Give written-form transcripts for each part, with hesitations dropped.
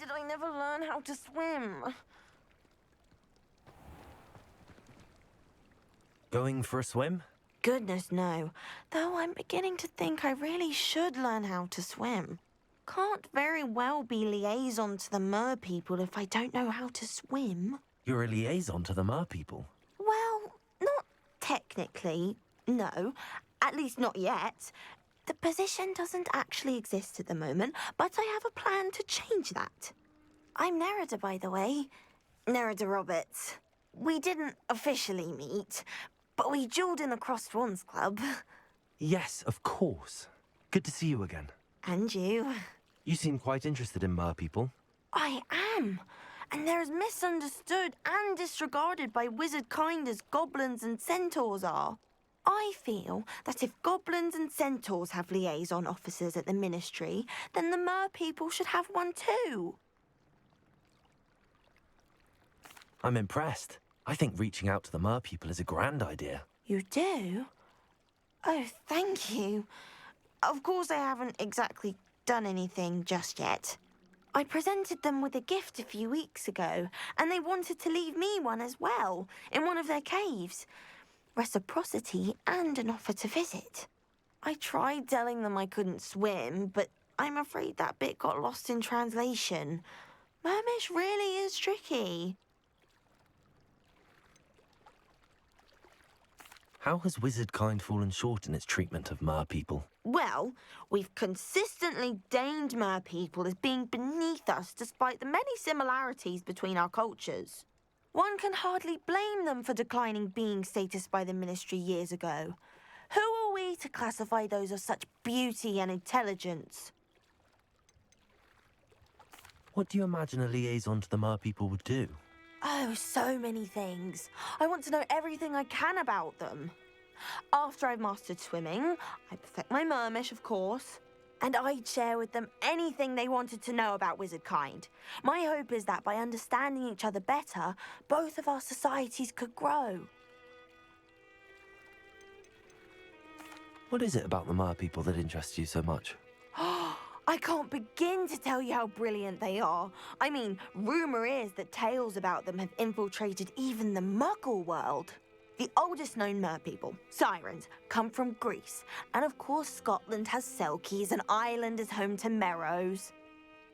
did I never learn how to swim? Going for a swim? Goodness, no. Though I'm beginning to think I really should learn how to swim. Can't very well be liaison to the mer people if I don't know how to swim. You're a liaison to the mer people. Well, not technically, no. At least not yet. The position doesn't actually exist at the moment, but I have a plan to change that. I'm Nerida, by the way. Nerida Roberts. We didn't officially meet, but we duelled in the Cross Swans Club. Yes, of course. Good to see you again. And you. You seem quite interested in mer people. I am. And they're as misunderstood and disregarded by wizard kind as goblins and centaurs are. I feel that if goblins and centaurs have liaison officers at the ministry, then the mer people should have one too. I'm impressed. I think reaching out to the mer people is a grand idea. You do? Oh, thank you. Of course I haven't exactly done anything just yet. I presented them with a gift a few weeks ago, and they wanted to leave me one as well, in one of their caves. Reciprocity and an offer to visit. I tried telling them I couldn't swim, but I'm afraid that bit got lost in translation. Mermish really is tricky. How has wizard kind fallen short in its treatment of mer people? Well, we've consistently deigned mer people as being beneath us despite the many similarities between our cultures. One can hardly blame them for declining being status by the ministry years ago. Who are we to classify those of such beauty and intelligence? What do you imagine a liaison to the mer people would do? Oh, so many things. I want to know everything I can about them. After I've mastered swimming, I perfect my mermish, of course, and I'd share with them anything they wanted to know about wizard kind. My hope is that by understanding each other better, both of our societies could grow. What is it about the mer people that interests you so much? I can't begin to tell you how brilliant they are. I mean, rumour is that tales about them have infiltrated even the Muggle world. The oldest known mer people, sirens, come from Greece. And of course Scotland has Selkies and Ireland is home to Merrows.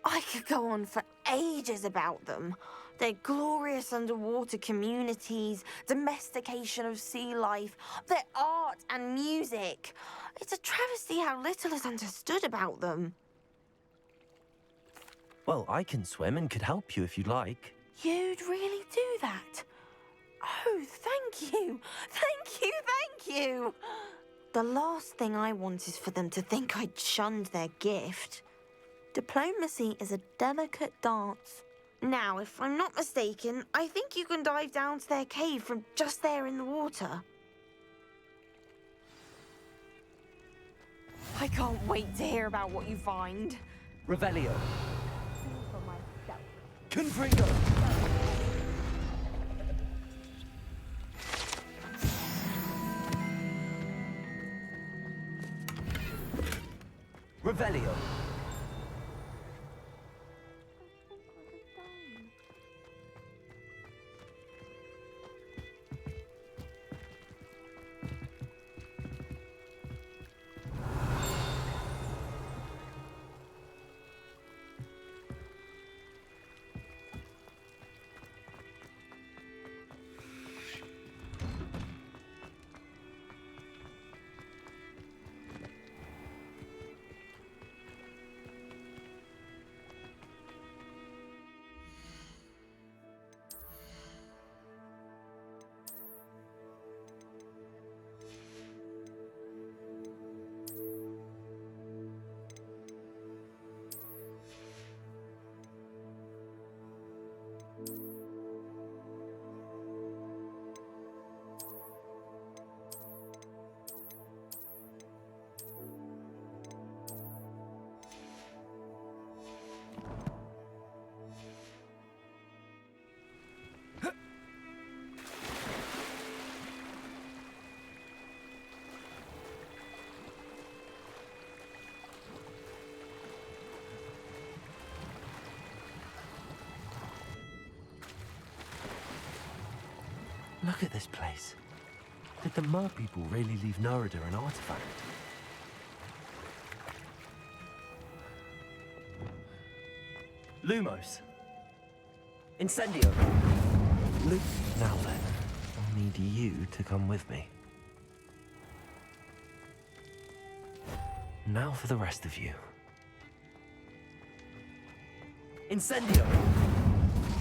I could go on for ages about them. Their glorious underwater communities, domestication of sea life, their art and music. It's a travesty how little is understood about them. Well, I can swim and could help you if you'd like. You'd really do that? Oh, thank you. Thank you, thank you. The last thing I want is for them to think I'd shunned their gift. Diplomacy is a delicate dance. Now, if I'm not mistaken, I think you can dive down to their cave from just there in the water. I can't wait to hear about what you find. Revelio. See for myself. Confringo. Revelio. Look at this place. Did the Mer people really leave Nerida an artifact? Lumos. Incendio. Now then, I'll need you to come with me. Now for the rest of you. Incendio.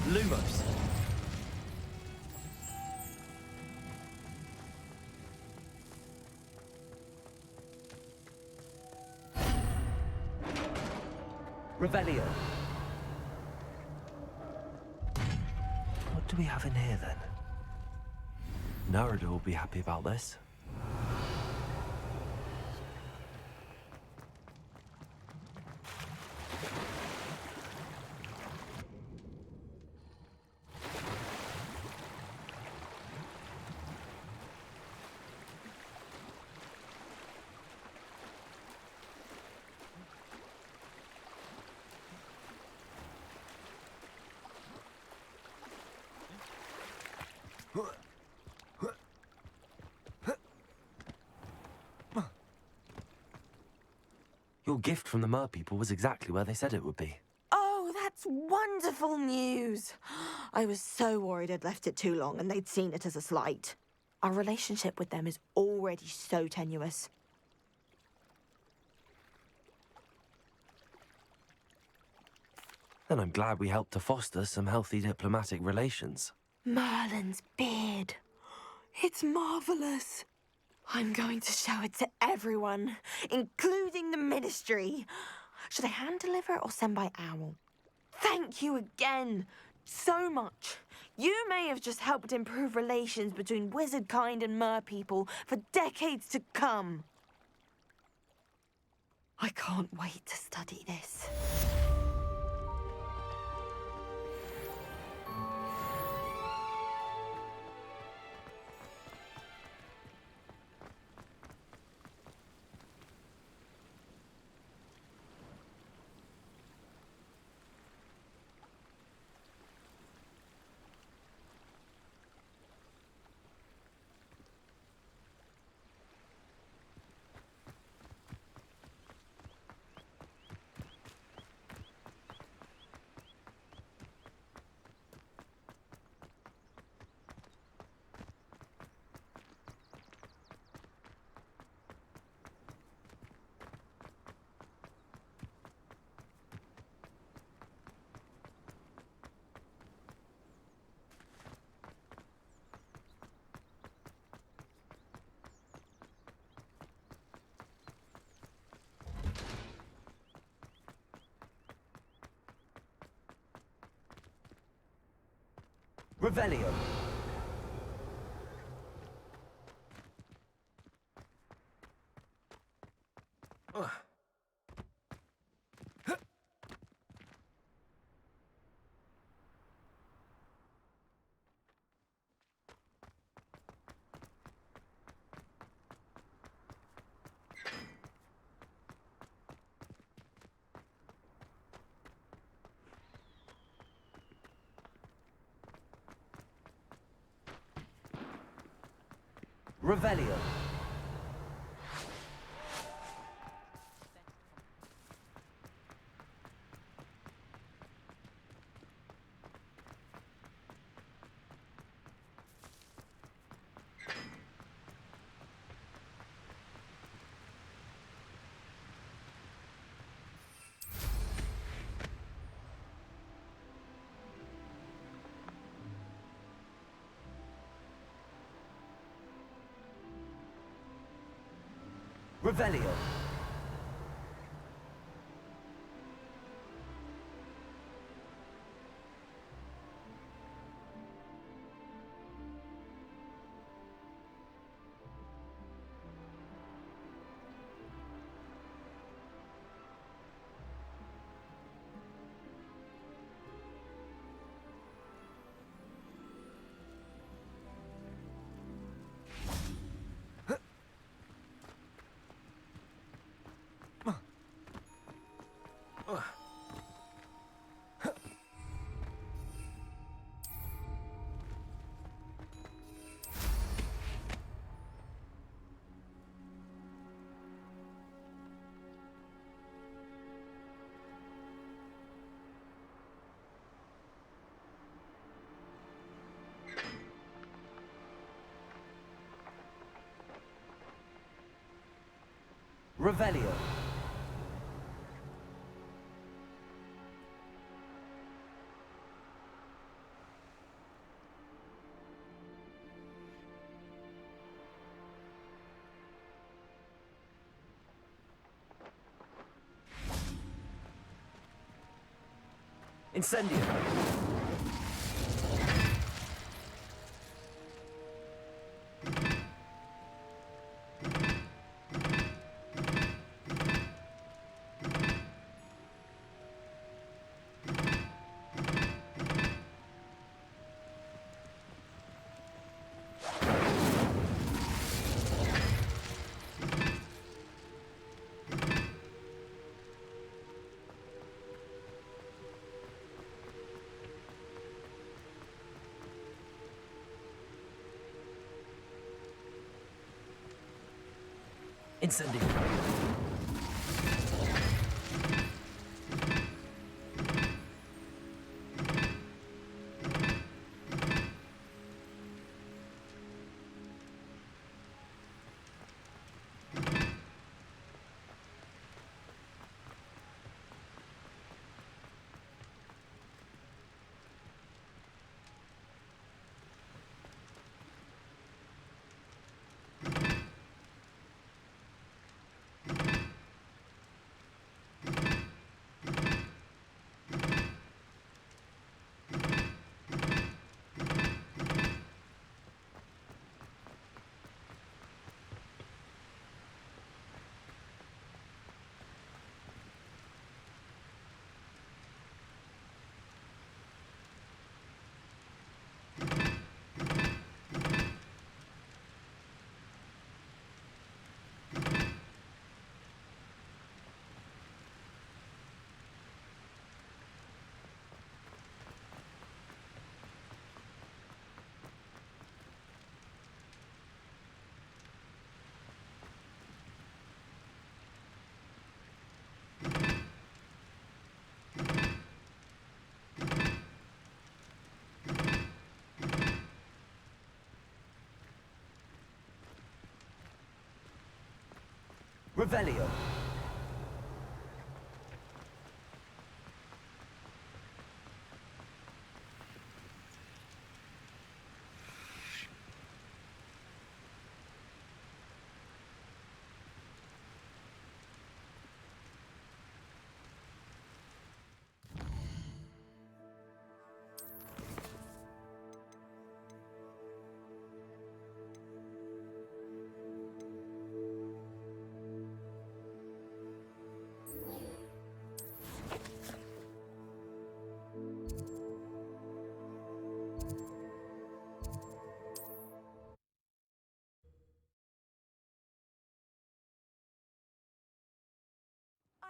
Lumos. Revelio. What do we have in here, then? Nerida will be happy about this. Your gift from the Mer people was exactly where they said it would be. Oh, that's wonderful news. I was so worried I'd left it too long and they'd seen it as a slight. Our relationship with them is already so tenuous. Then I'm glad we helped to foster some healthy diplomatic relations. Merlin's beard. It's marvelous. I'm going to show it to everyone, including the Ministry. Should I hand deliver it or send by owl? Thank you again, so much. You may have just helped improve relations between wizard kind and Mer people for decades to come. I can't wait to study this. Revelio. Revelio. Revelio. Revelio. Incendio. Incendio. Revelio.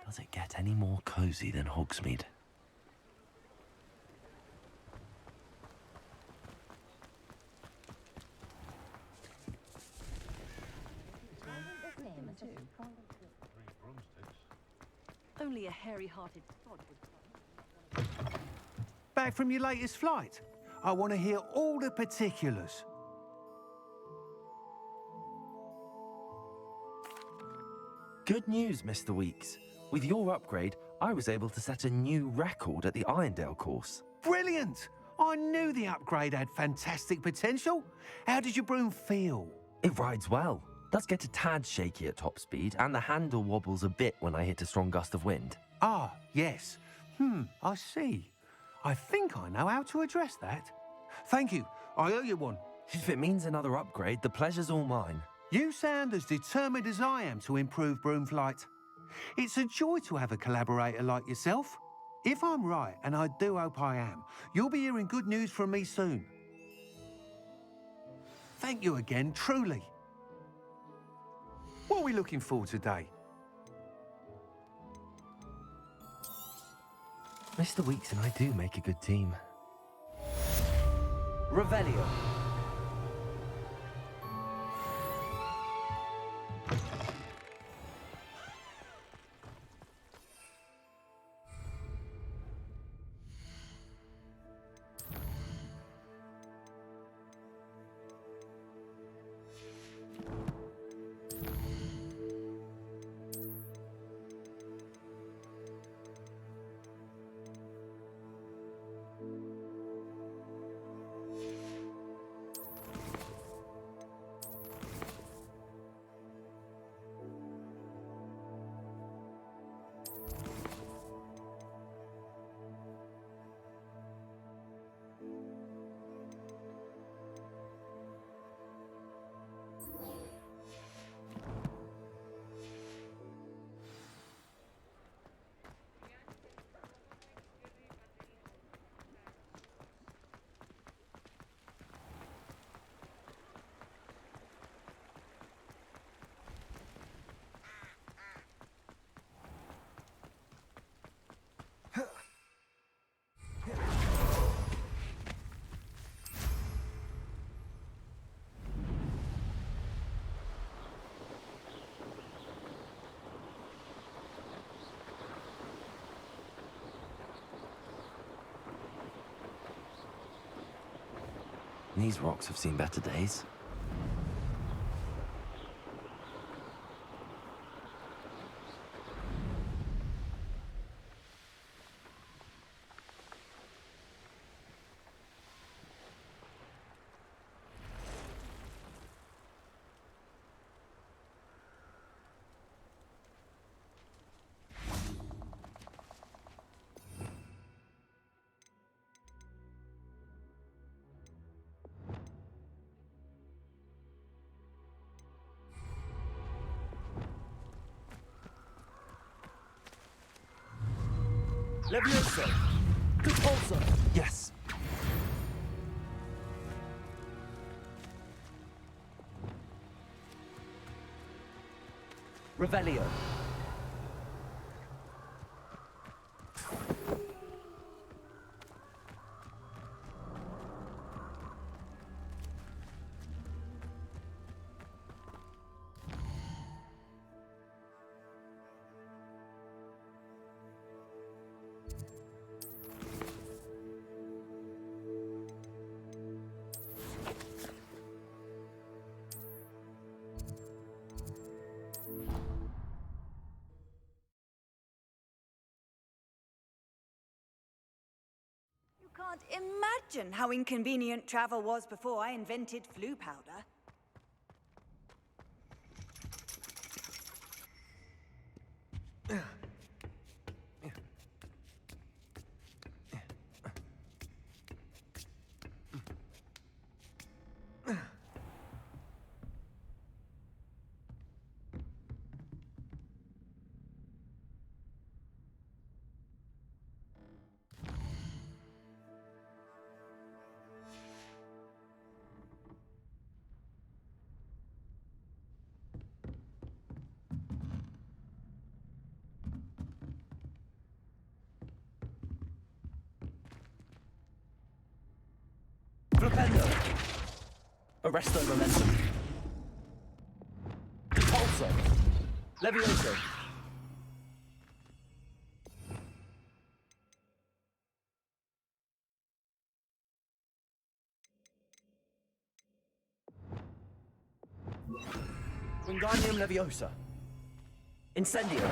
Does it get any more cozy than Hogsmeade? Only a hairy-hearted sod would... Back from your latest flight? I want to hear all the particulars. Good news, Mr. Weeks. With your upgrade, I was able to set a new record at the Irondale course. Brilliant! I knew the upgrade had fantastic potential. How did your broom feel? It rides well. Does get a tad shaky at top speed, and the handle wobbles a bit when I hit a strong gust of wind. Ah, yes. I see. I think I know how to address that. Thank you. I owe you one. If it means another upgrade, the pleasure's all mine. You sound as determined as I am to improve broom flight. It's a joy to have a collaborator like yourself. If I'm right, and I do hope I am, you'll be hearing good news from me soon. Thank you again, truly. What are we looking for today? Mr. Weeks and I do make a good team. Revelio. these rocks have seen better days. Levioso! Repulsor! Yes. Revelio! You can't imagine how inconvenient travel was before I invented flu powder. Flipendo! Arresto Momentum! Repulsor! Levioso! Wingardium Leviosa! Incendio!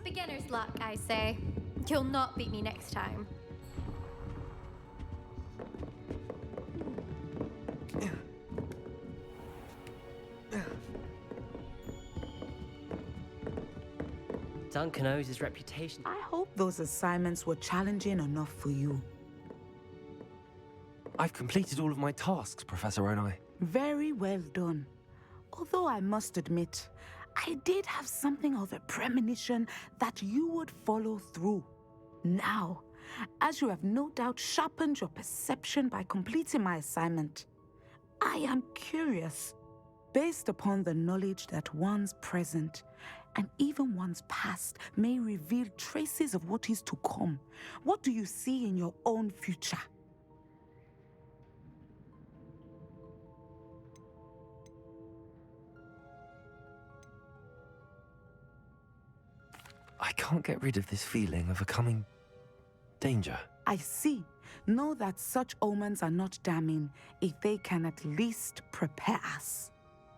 Beginner's luck, I say. You'll not beat me next time. Duncan owes his reputation. I hope those assignments were challenging enough for you. I've completed all of my tasks, Professor Onai. Very well done. Although I must admit, I did have something of a premonition that you would follow through. Now, as you have no doubt sharpened your perception by completing my assignment, I am curious, based upon the knowledge that once present, And even one's past may reveal traces of what is to come. What do you see in your own future? I can't get rid of this feeling of a coming danger. I see. Know that such omens are not damning if they can at least prepare us.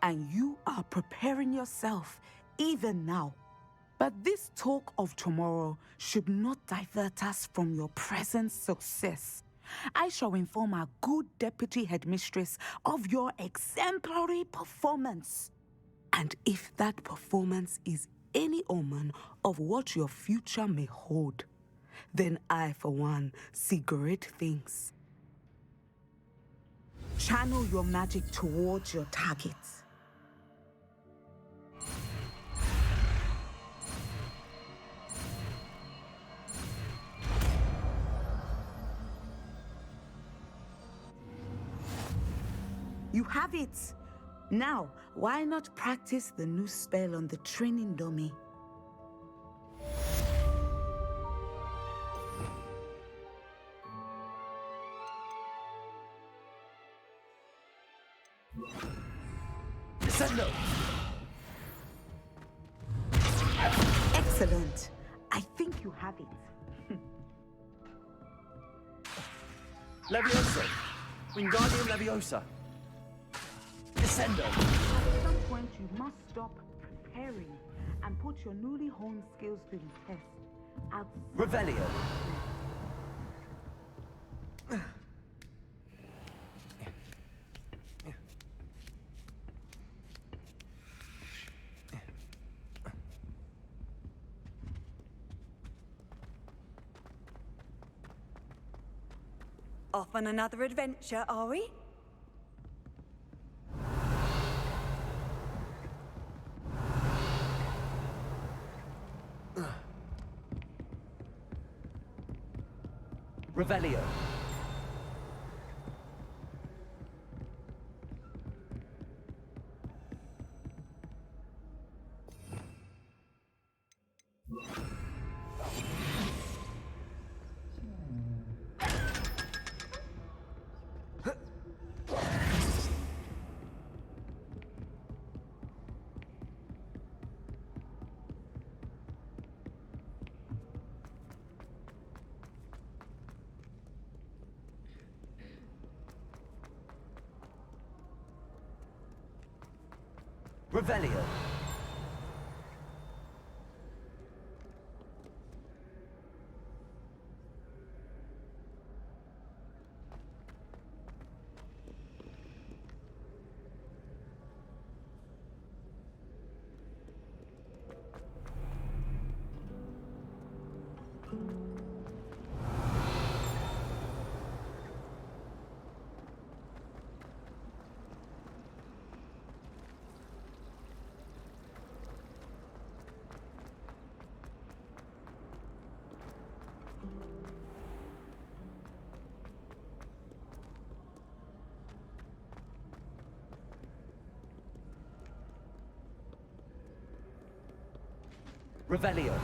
And you are preparing yourself even now. But this talk of tomorrow should not divert us from your present success. I shall inform our good deputy headmistress of your exemplary performance. And if that performance is any omen of what your future may hold, then I, for one, see great things. Channel your magic towards your targets. You have it! Now, why not practice the new spell on the training dummy? Descendo! Excellent! I think you have it. Levioso! Wingardium Leviosa! Descendo! At some point, you must stop preparing and put your newly honed skills to the test. Revelio! Off on another adventure, are we? Revelio! Revelio! Revelio!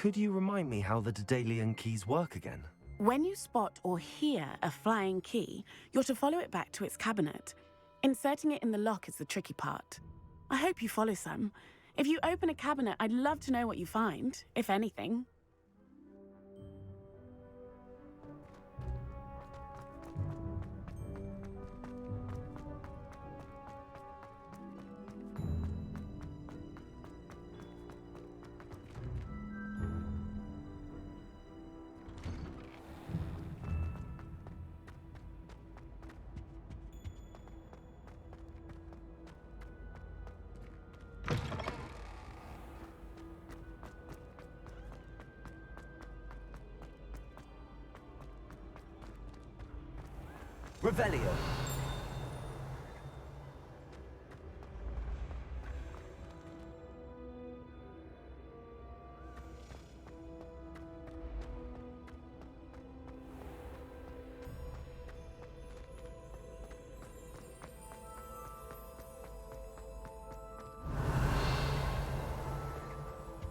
Could you remind me how the Daedalian keys work again? When you spot or hear a flying key, you're to follow it back to its cabinet. Inserting it in the lock is the tricky part. I hope you follow some. If you open a cabinet, I'd love to know what you find, if anything. Revelio.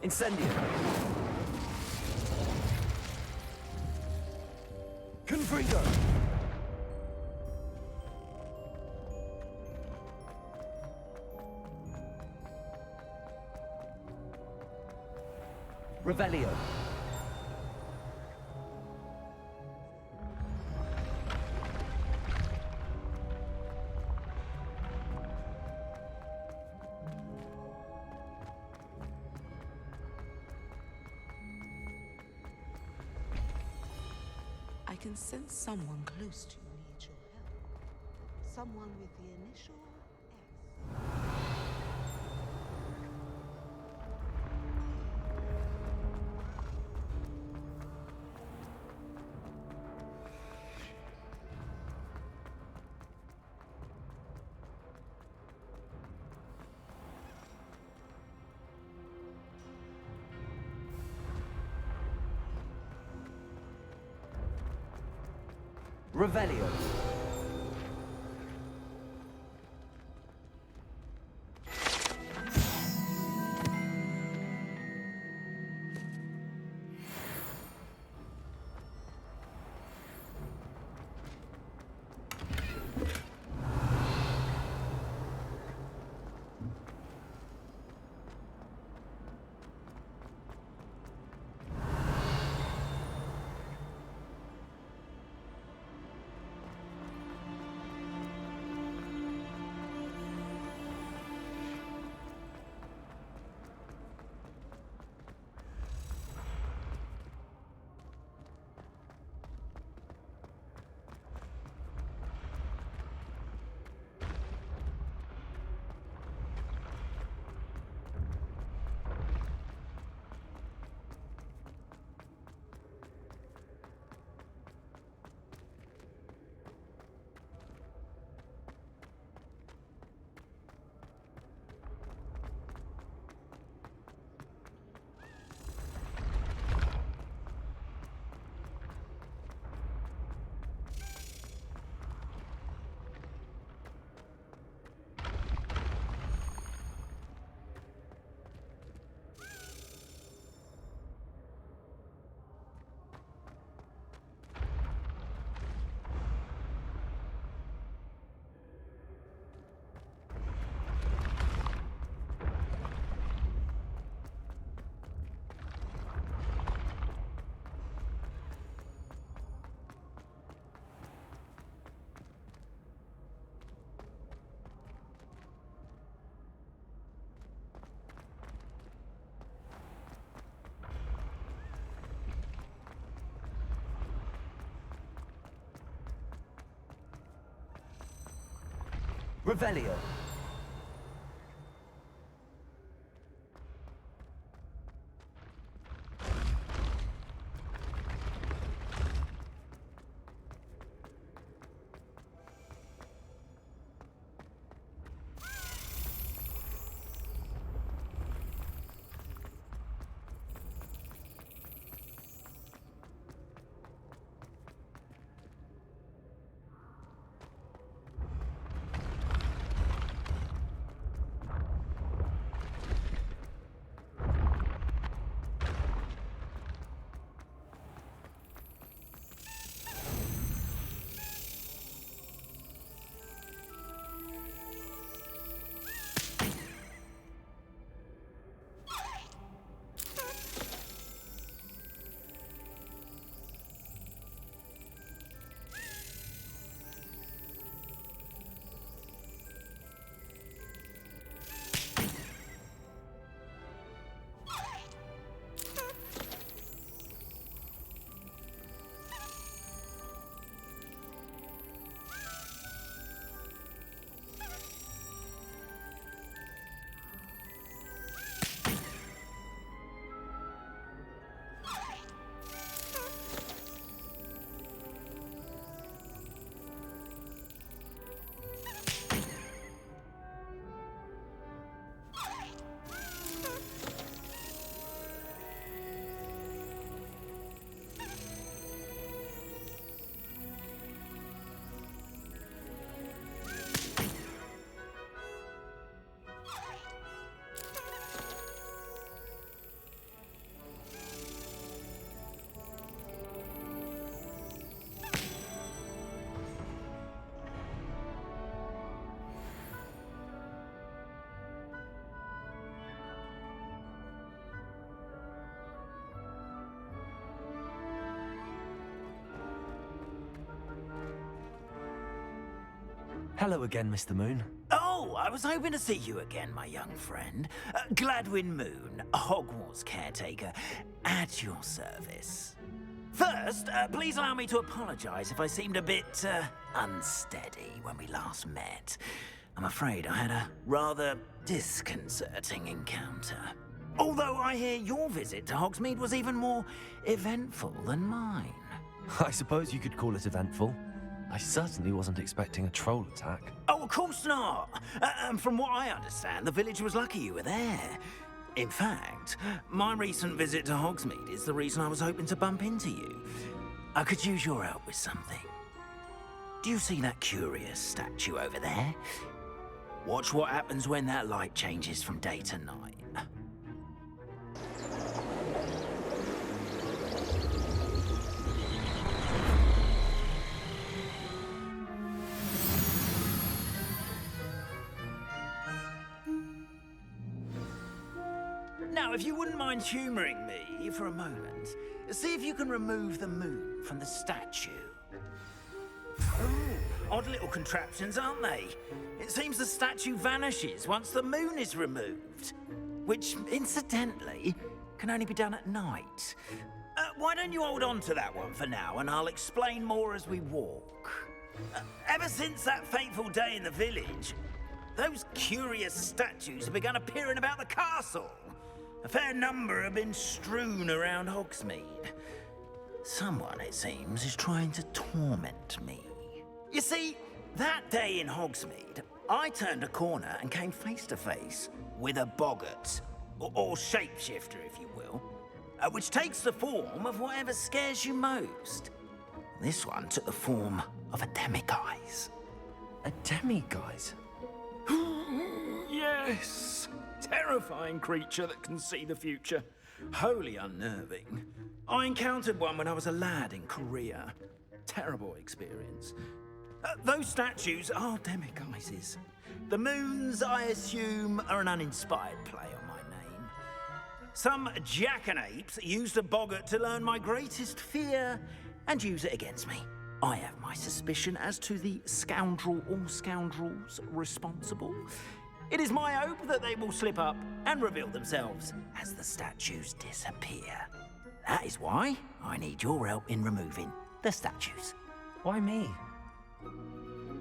Incendio. Confringo. Revelio. I can sense someone close to you needs your help. Someone with the initial S. Revelio. Revelio. Hello again, Mr. Moon. Oh, I was hoping to see you again, my young friend. Gladwin Moon, Hogwarts caretaker, at your service. First, please allow me to apologize if I seemed a bit unsteady when we last met. I'm afraid I had a rather disconcerting encounter. Although I hear your visit to Hogsmeade was even more eventful than mine. I suppose you could call it eventful. I certainly wasn't expecting a troll attack. Oh, of course not. From what I understand, the village was lucky you were there. In fact, my recent visit to Hogsmeade is the reason I was hoping to bump into you. I could use your help with something. Do you see that curious statue over there? Watch what happens when that light changes from day to night. Now, if you wouldn't mind humouring me for a moment, see if you can remove the moon from the statue. Ooh, odd little contraptions, aren't they? It seems the statue vanishes once the moon is removed, which, incidentally, can only be done at night. Why don't you hold on to that one for now, and I'll explain more as we walk. Ever since that fateful day in the village, those curious statues have begun appearing about the castle. A fair number have been strewn around Hogsmeade. Someone, it seems, is trying to torment me. You see, that day in Hogsmeade, I turned a corner and came face to face with a boggart, or shapeshifter, if you will, which takes the form of whatever scares you most. This one took the form of a demiguise. A demiguise? Yes! Terrifying creature that can see the future. Wholly unnerving. I encountered one when I was a lad in Korea. Terrible experience. Those statues are demiguises. The moons, I assume, are an uninspired play on my name. Some jackanapes used a boggart to learn my greatest fear and use it against me. I have my suspicion as to the scoundrel or scoundrels responsible. It is my hope that they will slip up and reveal themselves as the statues disappear. That is why I need your help in removing the statues. Why me?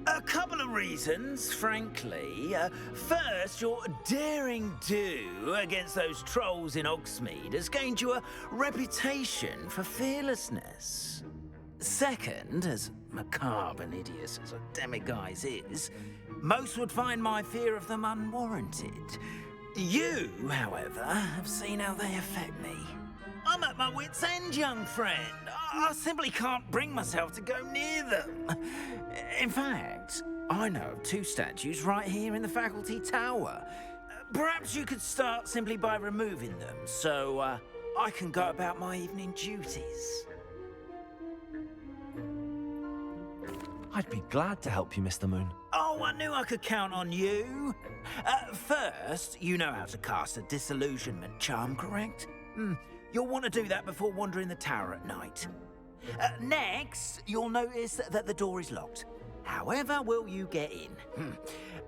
A couple of reasons, frankly. First, your daring do against those trolls in Hogsmeade has gained you a reputation for fearlessness. Second, as macabre and hideous as a demiguise is, most would find my fear of them unwarranted. You, however, have seen how they affect me. I'm at my wit's end, young friend. I simply can't bring myself to go near them. In fact, I know of two statues right here in the faculty tower. Perhaps you could start simply by removing them, so I can go about my evening duties. I'd be glad to help you, Mr. Moon. Oh, I knew I could count on you. First, you know how to cast a disillusionment charm, correct? You'll want to do that before wandering the tower at night. Next, you'll notice that the door is locked. However will you get in?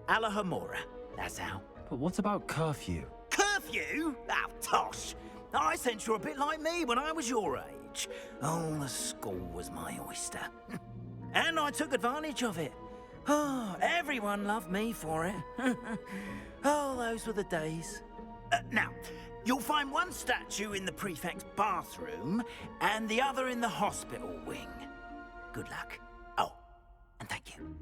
Alahomora, that's how. But what about curfew? Curfew? Oh, tosh. I sense you're a bit like me when I was your age. Oh, the school was my oyster. And I took advantage of it. Oh, everyone loved me for it. Oh, those were the days. Now, you'll find one statue in the prefect's bathroom and the other in the hospital wing. Good luck. Oh, and thank you.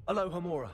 Alohomora.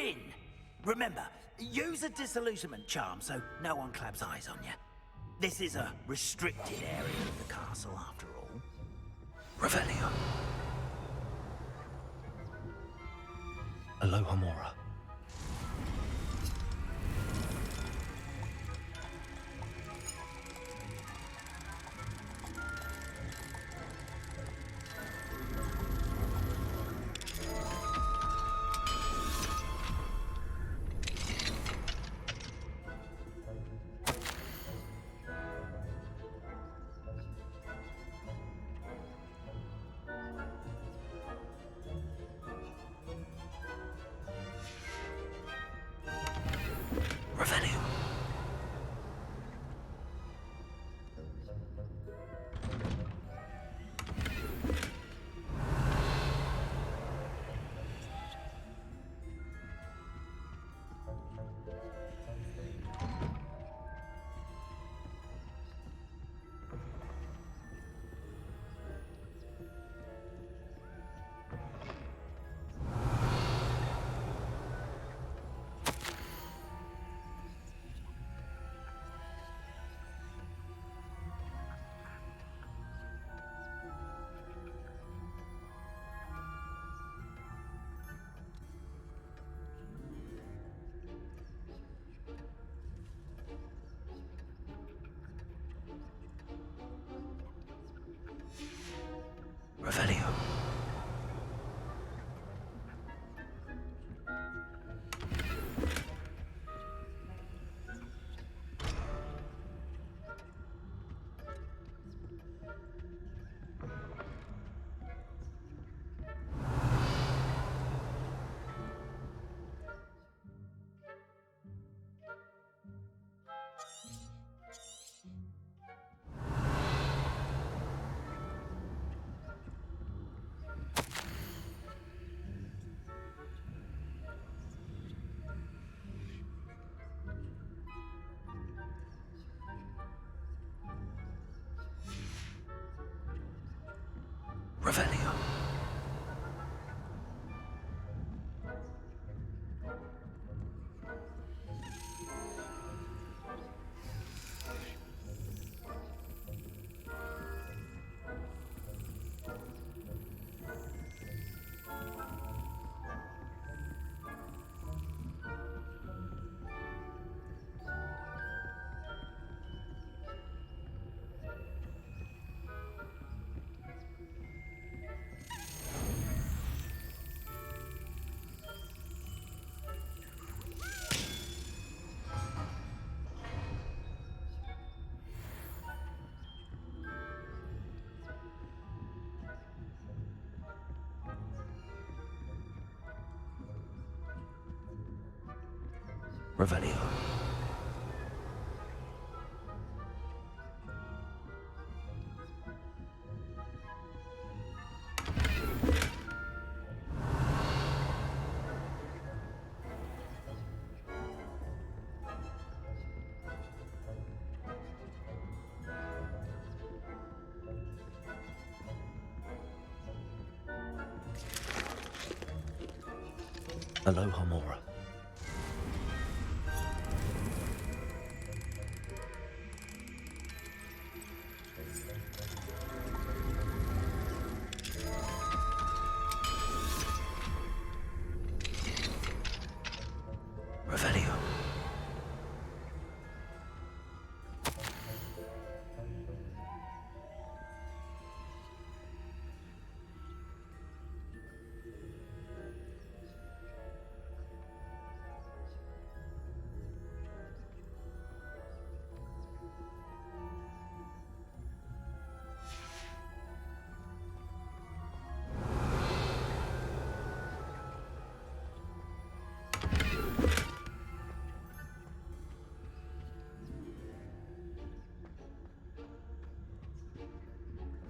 in. Remember, use a disillusionment charm so no one claps eyes on you. This is a restricted area of the castle, after all. Revelio. Aloha Mora. Revelio. Revelio. Revelio. Revelio. Aloha Mora. Revelio.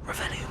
Revelio.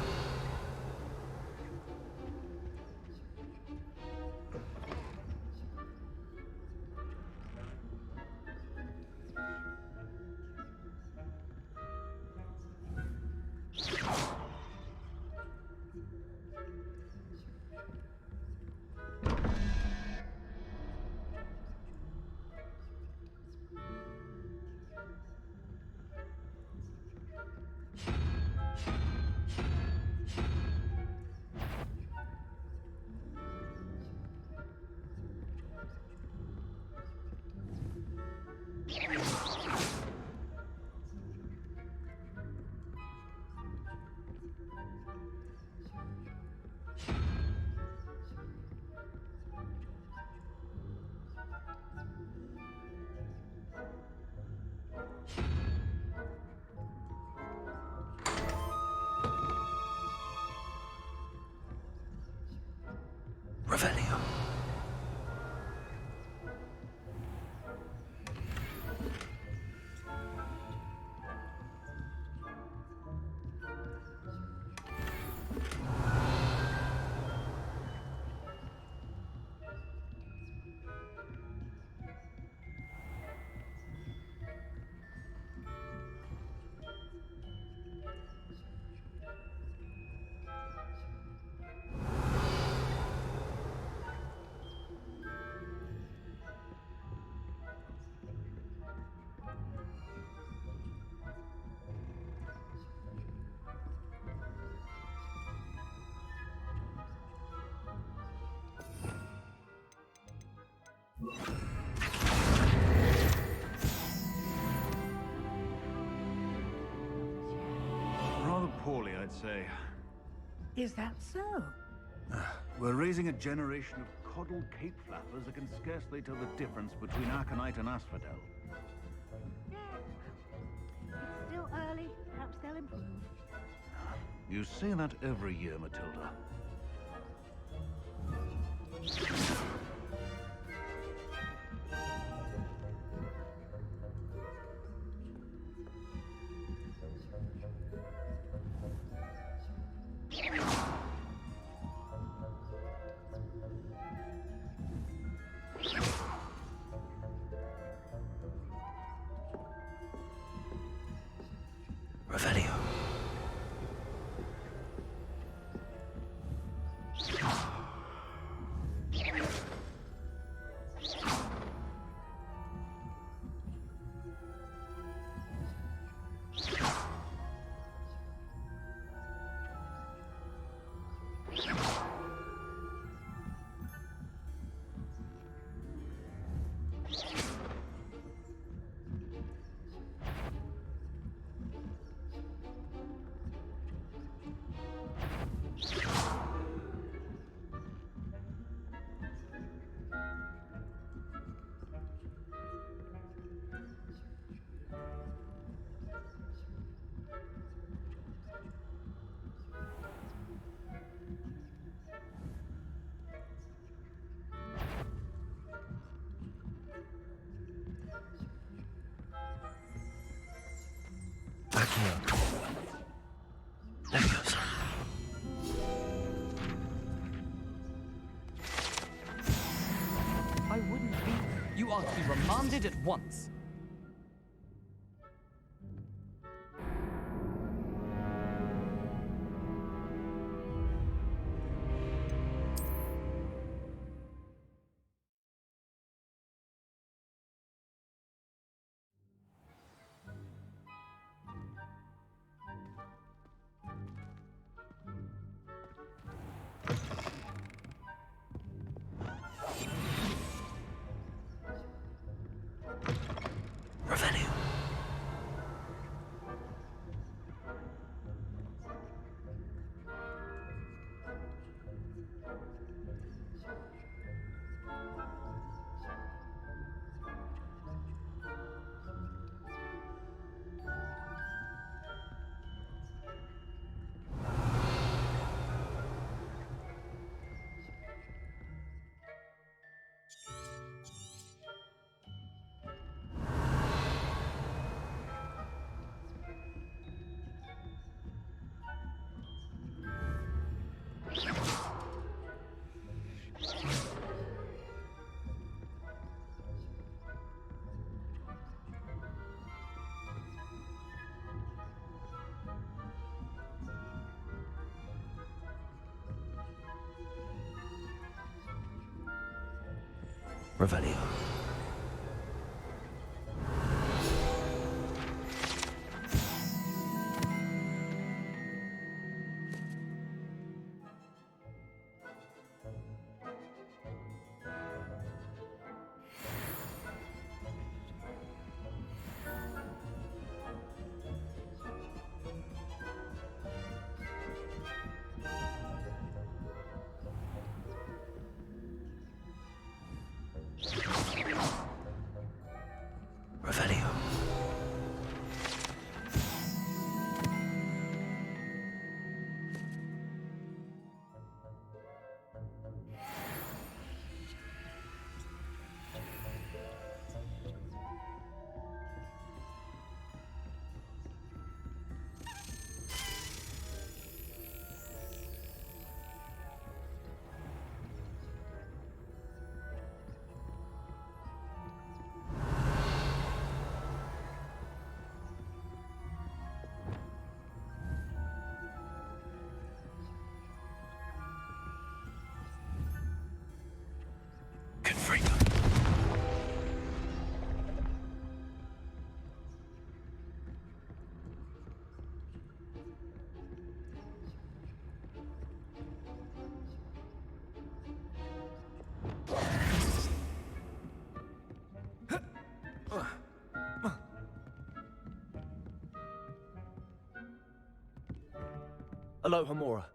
poorly, I'd say. Is that so? We're raising a generation of coddled cape flappers that can scarcely tell the difference between Aconite and Asphodel. Yeah, well, it's still early. Perhaps they'll improve. You say that every year, Matilda. Revelio. Leviosa. I wouldn't be. You are to be remanded at once. Revelio. Revelio. Aloha Mora.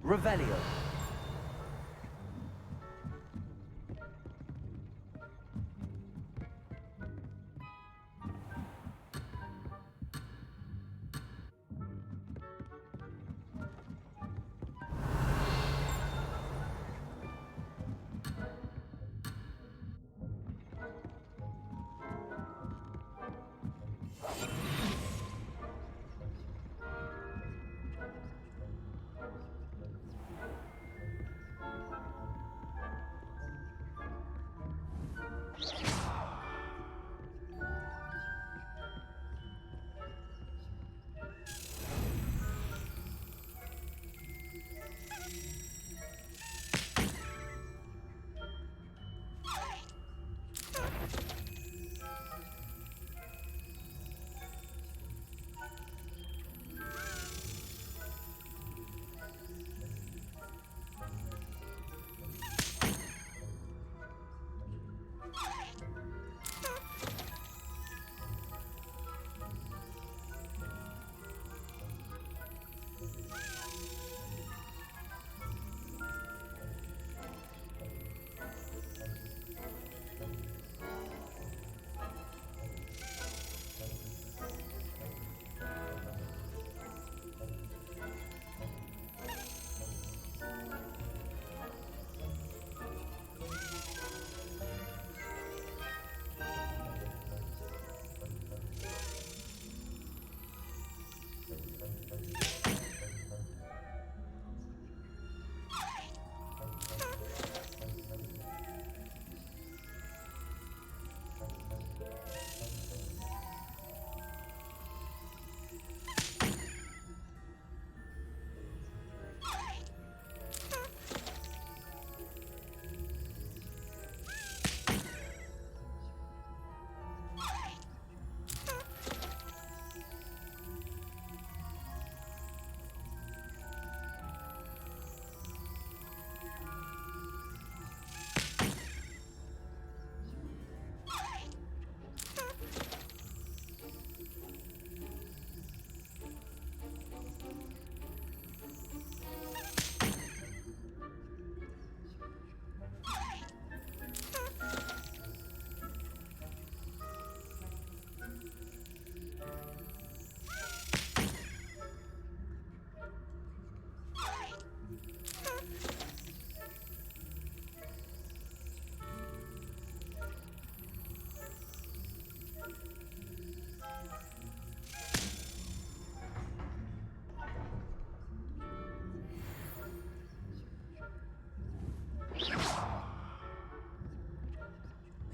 Revelio.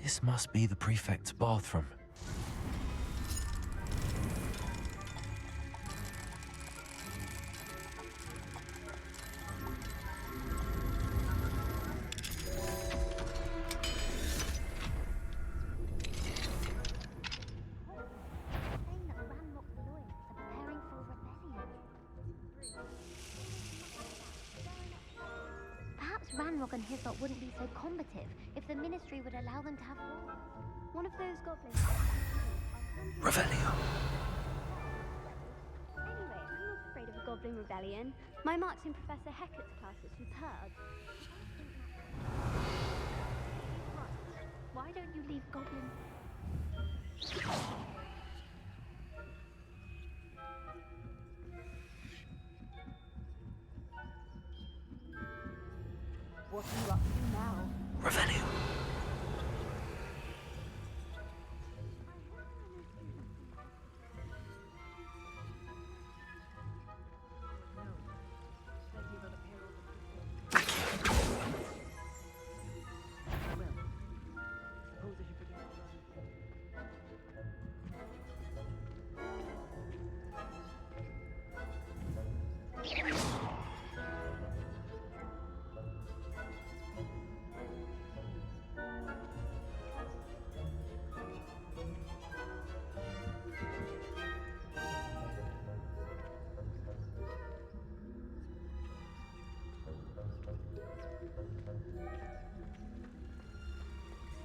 This must be the prefect's bathroom. Perhaps Ranrock and Hislop wouldn't be so combative if the Ministry would allow them to have war. One of those goblins. Revelio. Anyway, I'm not afraid of a goblin rebellion. My marks in Professor Hecat's class are superb. Why don't you leave goblin? What are you up to now? Revelio. Suppose I should begin to run.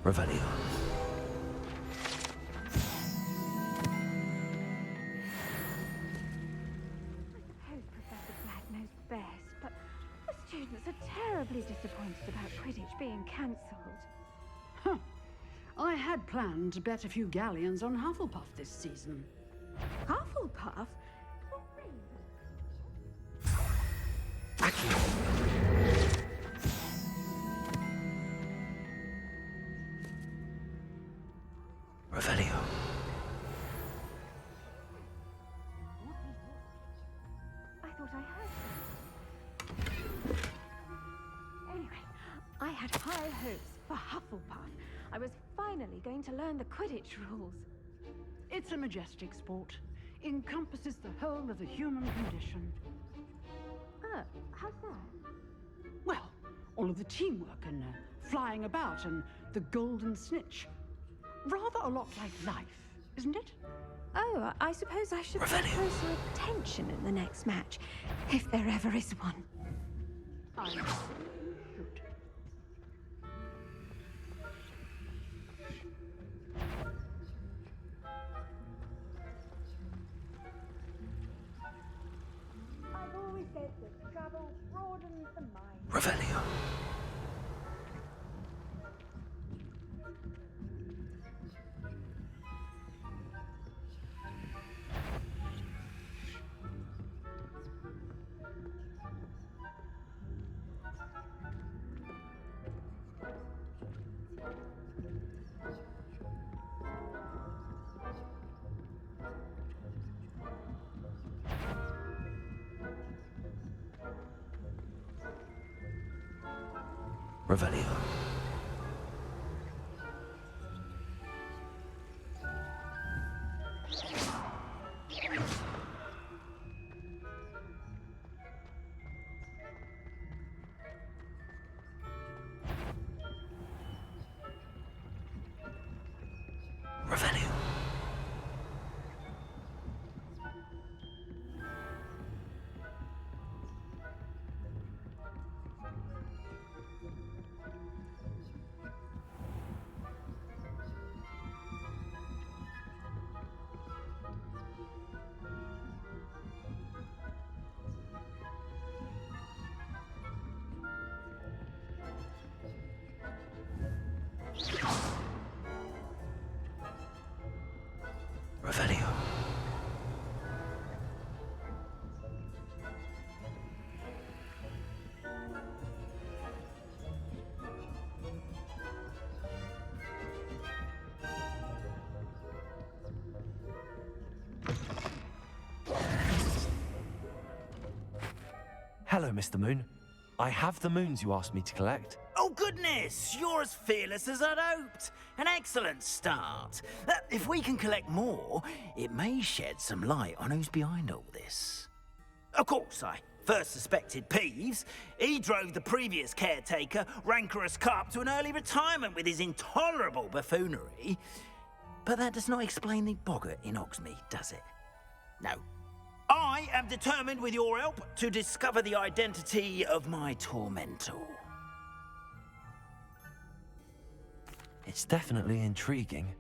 Revelio. I suppose Professor Black knows best, but the students are terribly disappointed about Quidditch being cancelled. Huh. I had planned to bet a few galleons on Hufflepuff this season. Hufflepuff? Revelio. I thought I heard something. Anyway, I had high hopes for Hufflepuff. I was finally going to learn the Quidditch rules. It's a majestic sport. Encompasses the whole of the human condition. How's that? Well, all of the teamwork and flying about and the golden snitch. Rather a lot like life, isn't it? Oh, I suppose I should pay closer attention in the next match, if there ever is one. I should. I've always said that travel broadens the mind. Revelio. Revelio. Revelio. Revelio. Hello, Mr. Moon. I have the moons you asked me to collect. Oh, goodness! You're as fearless as I'd hoped. An excellent start. If we can collect more, it may shed some light on who's behind all this. Of course, I first suspected Peeves. He drove the previous caretaker, Rancorous Carp, to an early retirement with his intolerable buffoonery. But that does not explain the boggart in Hogsmeade, does it? No. I am determined, with your help, to discover the identity of my tormentor. It's definitely intriguing.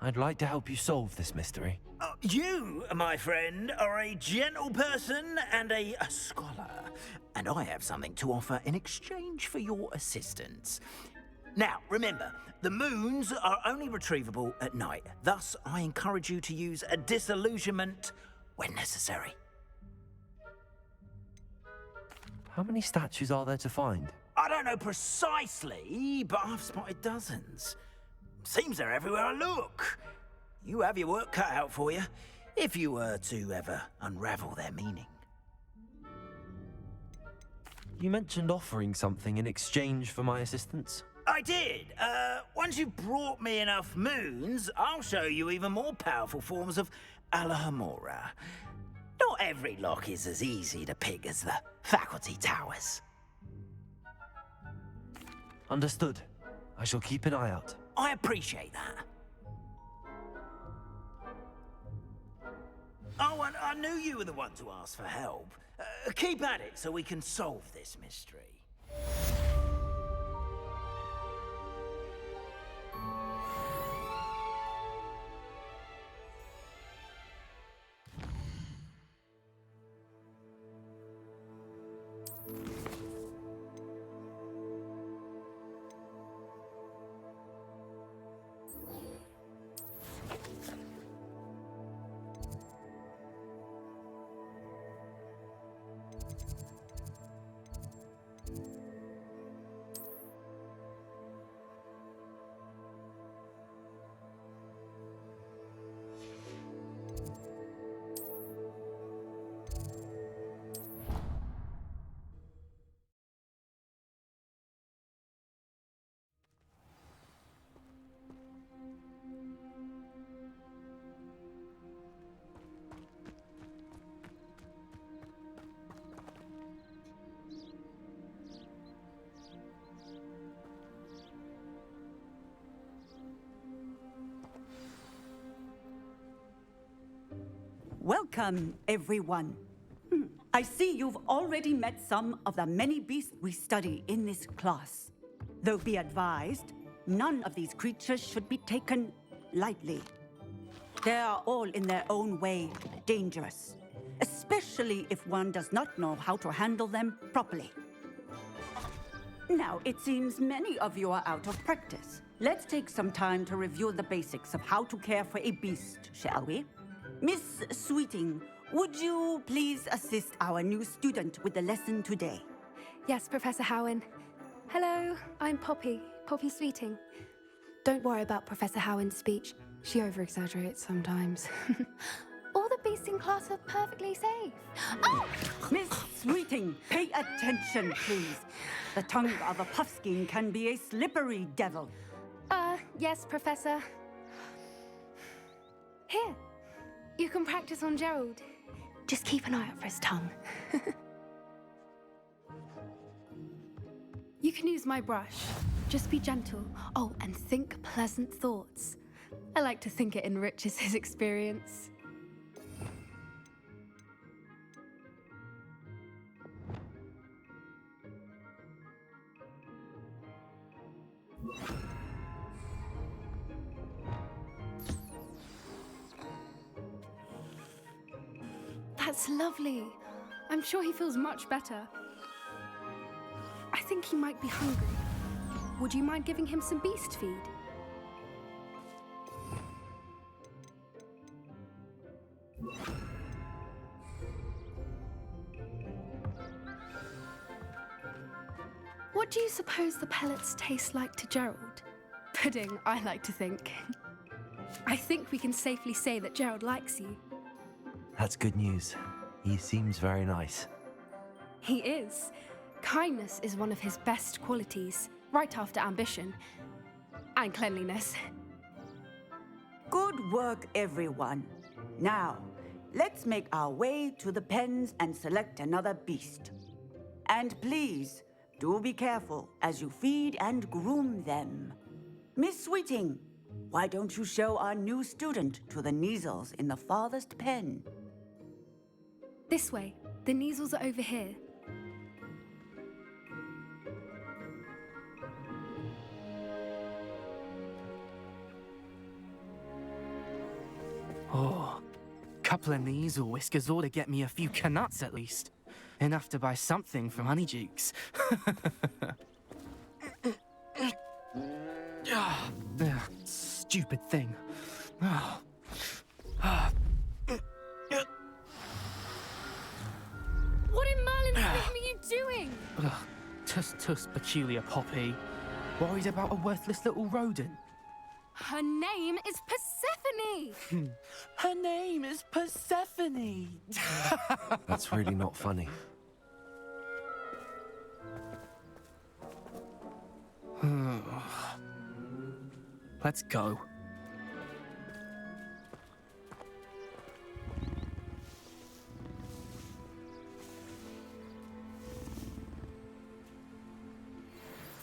I'd like to help you solve this mystery. You, my friend, are a gentle person and a scholar, and I have something to offer in exchange for your assistance. Now, remember, the moons are only retrievable at night. Thus, I encourage you to use a disillusionment when necessary. How many statues are there to find? I don't know precisely, but I've spotted dozens. Seems they're everywhere I look. You have your work cut out for you, if you were to ever unravel their meaning. You mentioned offering something in exchange for my assistance? I did. Once you've brought me enough moons, I'll show you even more powerful forms of Alohomora. Not every lock is as easy to pick as the faculty towers. Understood. I shall keep an eye out. I appreciate that. Oh, and I knew you were the one to ask for help. Keep at it so we can solve this mystery. Welcome, everyone. I see you've already met some of the many beasts we study in this class. Though be advised, none of these creatures should be taken lightly. They are all in their own way dangerous, especially if one does not know how to handle them properly. Now, it seems many of you are out of practice. Let's take some time to review the basics of how to care for a beast, shall we? Miss Sweeting, would you please assist our new student with the lesson today? Yes, Professor Howen. Hello, I'm Poppy Sweeting. Don't worry about Professor Howen's speech. She over-exaggerates sometimes. All the beasts in class are perfectly safe. Oh! Miss Sweeting, pay attention, please. The tongue of a puffskein can be a slippery devil. Yes, Professor. Here, you can practice on Gerald. Just keep an eye out for his tongue. You can use my brush. Just be gentle. Oh, and think pleasant thoughts. I like to think it enriches his experience. That's lovely. I'm sure he feels much better. I think he might be hungry. Would you mind giving him some beast feed? What do you suppose the pellets taste like to Gerald? Pudding, I like to think. I think we can safely say that Gerald likes you. That's good news. He seems very nice. He is. Kindness is one of his best qualities, right after ambition. And cleanliness. Good work, everyone. Now, let's make our way to the pens and select another beast. And please, do be careful as you feed and groom them. Miss Sweeting, why don't you show our new student to the Neasels in the farthest pen? This way. The Neasels are over here. Oh, couple of Neasel whiskers ought to get me a few canuts at least. Enough to buy something from Honeydukes. Stupid thing. What in Merlin's name are you doing? Tuss, peculiar Poppy. Worried about a worthless little rodent. Her name is Persephone! Her name is Persephone! That's really not funny. Let's go.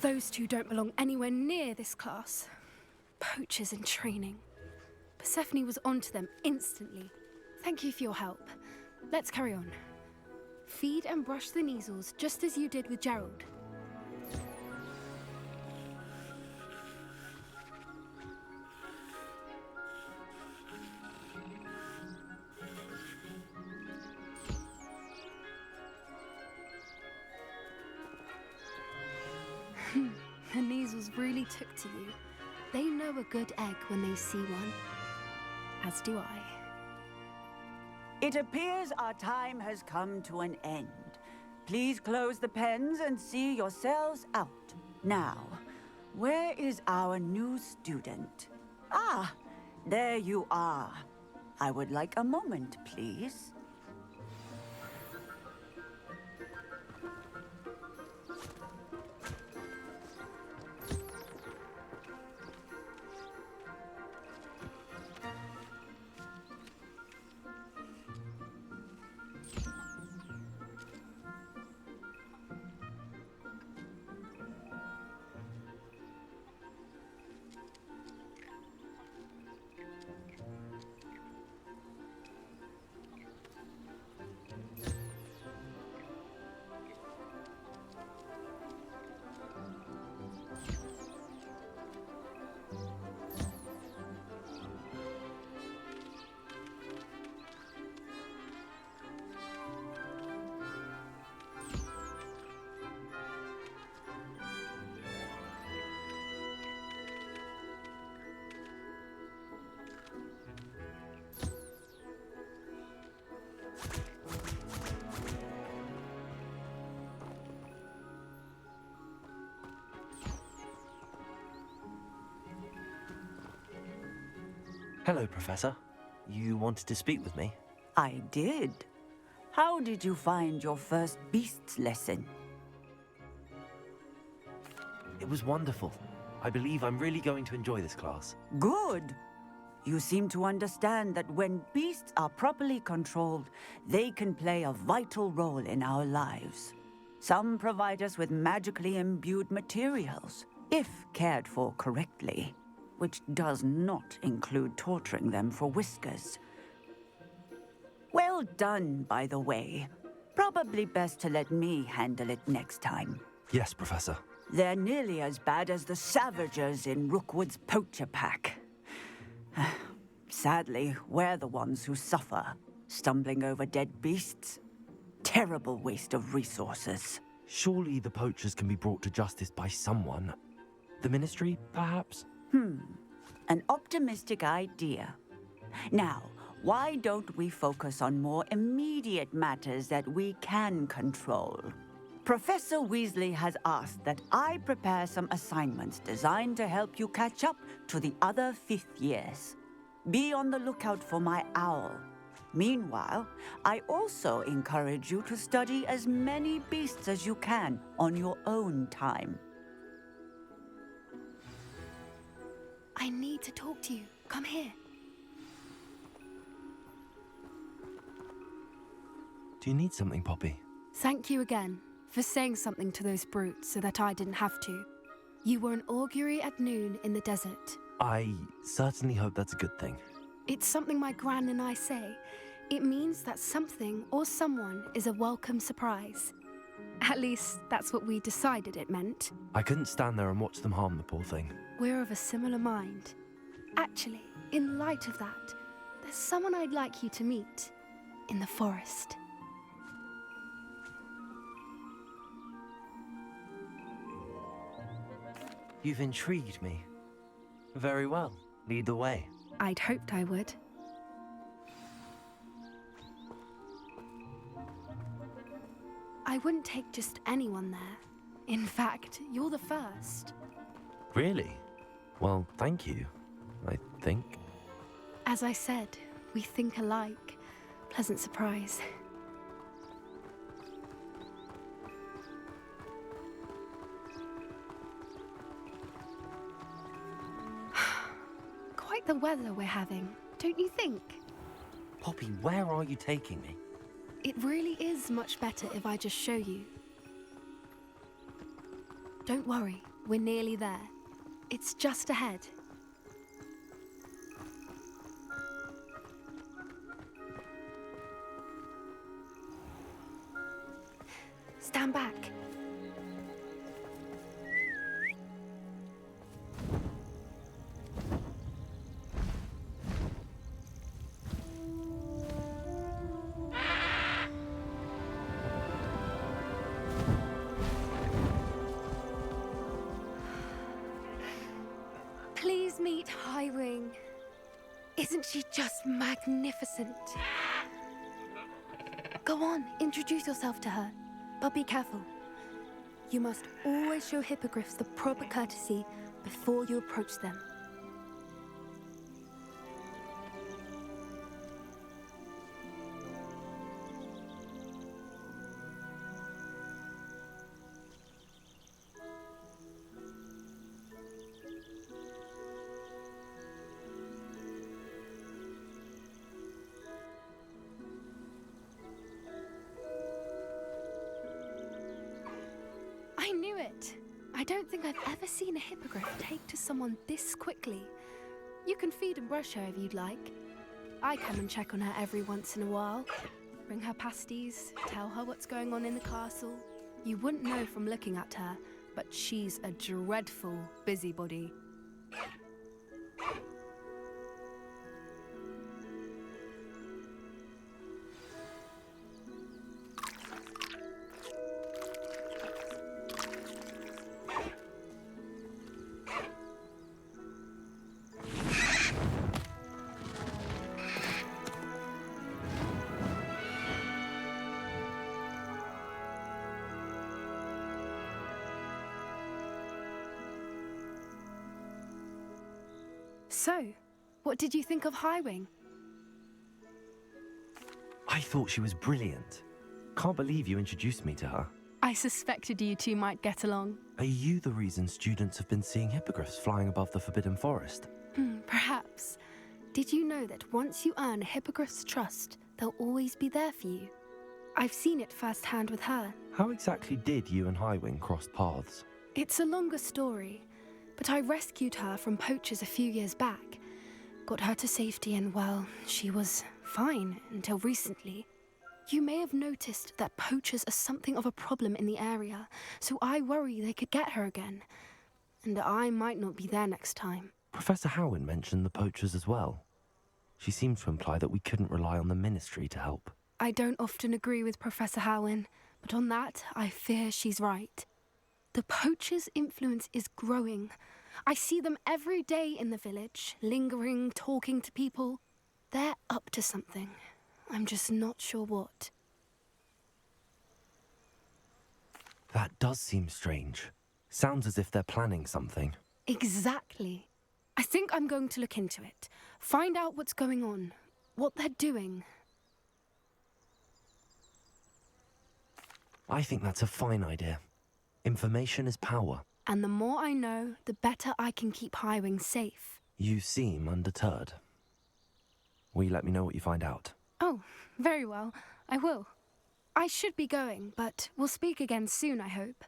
Those two don't belong anywhere near this class. Poachers in training. Persephone was onto them instantly. Thank you for your help. Let's carry on. Feed and brush the Neasels just as you did with Gerald. The Neasels really took to you. They know a good egg when they see one. As do I. It appears our time has come to an end. Please close the pens and see yourselves out. Now, where is our new student? Ah, there you are. I would like a moment, please. Hello, Professor. You wanted to speak with me? I did. How did you find your first beasts lesson? It was wonderful. I believe I'm really going to enjoy this class. Good. You seem to understand that when beasts are properly controlled, they can play a vital role in our lives. Some provide us with magically imbued materials, if cared for correctly, which does not include torturing them for whiskers. Well done, by the way. Probably best to let me handle it next time. Yes, Professor. They're nearly as bad as the Savagers in Rookwood's poacher pack. Sadly, we're the ones who suffer, stumbling over dead beasts. Terrible waste of resources. Surely the poachers can be brought to justice by someone. The Ministry, perhaps? An optimistic idea. Now, why don't we focus on more immediate matters that we can control? Professor Weasley has asked that I prepare some assignments designed to help you catch up to the other fifth years. Be on the lookout for my owl. Meanwhile, I also encourage you to study as many beasts as you can on your own time. I need to talk to you. Come here. Do you need something, Poppy? Thank you again for saying something to those brutes so that I didn't have to. You were an augury at noon in the desert. I certainly hope that's a good thing. It's something my gran and I say. It means that something or someone is a welcome surprise. At least, that's what we decided it meant. I couldn't stand there and watch them harm the poor thing. We're of a similar mind. Actually, in light of that, there's someone I'd like you to meet in the forest. You've intrigued me. Very well. Lead the way. I'd hoped I would. I wouldn't take just anyone there. In fact, you're the first. Really? Well, thank you, I think. As I said, we think alike. Pleasant surprise. Quite the weather we're having, don't you think? Poppy, where are you taking me? It really is much better if I just show you. Don't worry, we're nearly there. It's just ahead. Stand back. Please meet Highwing. Isn't she just magnificent? Go on, introduce yourself to her. But be careful. You must always show hippogriffs the proper courtesy before you approach them. I knew it! I don't think I've ever seen a hippogriff take to someone this quickly. You can feed and brush her if you'd like. I come and check on her every once in a while. Bring her pasties, tell her what's going on in the castle. You wouldn't know from looking at her, but she's a dreadful busybody. So, What did you think of Highwing? I thought she was brilliant. Can't believe you introduced me to her. I suspected you two might get along. Are you the reason students have been seeing hippogriffs flying above the Forbidden Forest? Perhaps. Did you know that once you earn a hippogriff's trust, they'll always be there for you? I've seen it firsthand with her. How exactly did you and Highwing cross paths? It's a longer story, but I rescued her from poachers a few years back. Got her to safety and, well, she was fine until recently. You may have noticed that poachers are something of a problem in the area, so I worry they could get her again. And I might not be there next time. Professor Howin mentioned the poachers as well. She seemed to imply that we couldn't rely on the Ministry to help. I don't often agree with Professor Howin, but on that, I fear she's right. The poachers' influence is growing. I see them every day in the village, lingering, talking to people. They're up to something. I'm just not sure what. That does seem strange. Sounds as if they're planning something. Exactly. I think I'm going to look into it. Find out what's going on, what they're doing. I think that's a fine idea. Information is power. And the more I know, the better I can keep Highwing safe. You seem undeterred. Will you let me know what you find out? Oh, very well. I will. I should be going, but we'll speak again soon, I hope.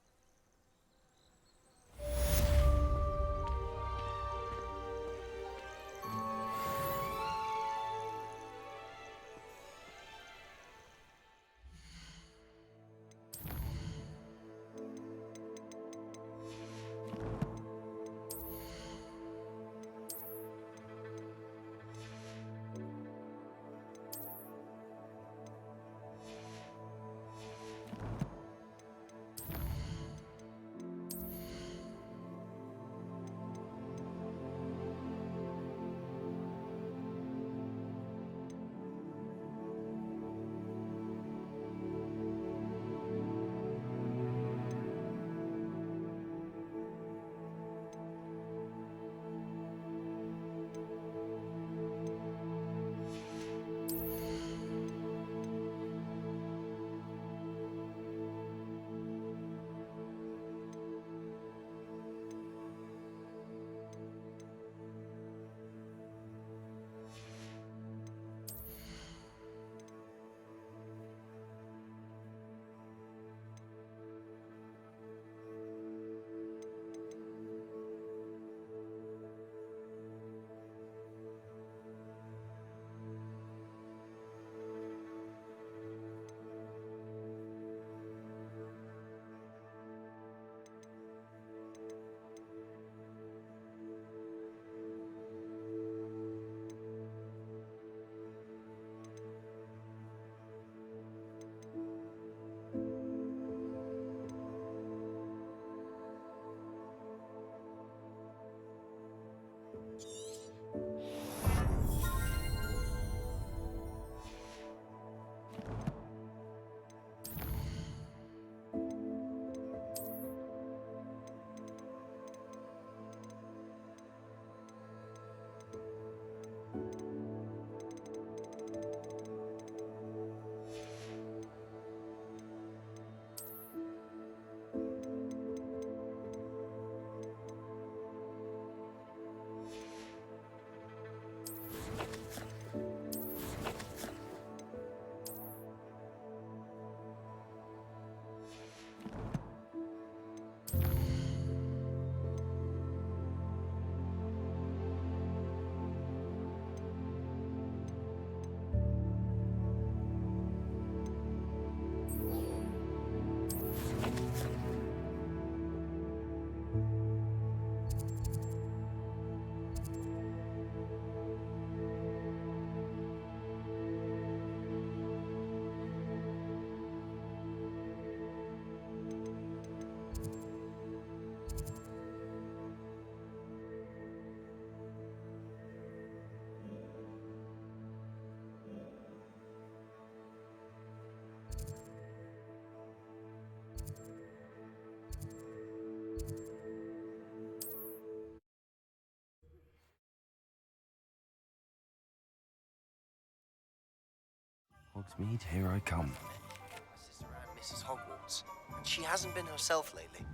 Hogsmeade, here I come. My sister Anne misses Hogwarts, and she hasn't been herself lately.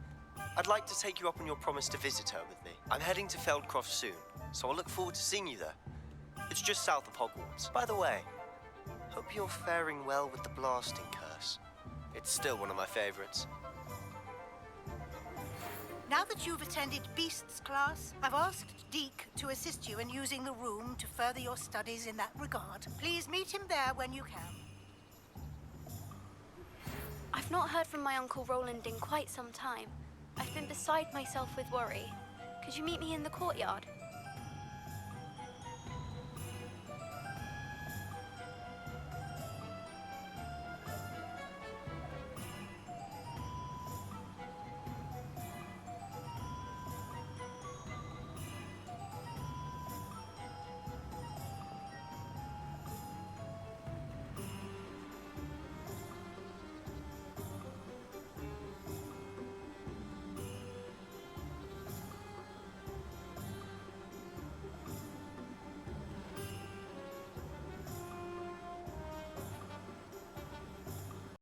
I'd like to take you up on your promise to visit her with me. I'm heading to Feldcroft soon, so I'll look forward to seeing you there. It's just south of Hogwarts. By the way, hope you're faring well with the blasting curse. It's still one of my favorites. Now that you've attended Beasts class, I've asked Deke to assist you in using the room to further your studies in that regard. Please meet him there when you can. I've not heard from my Uncle Roland in quite some time. I've been beside myself with worry. Could you meet me in the courtyard?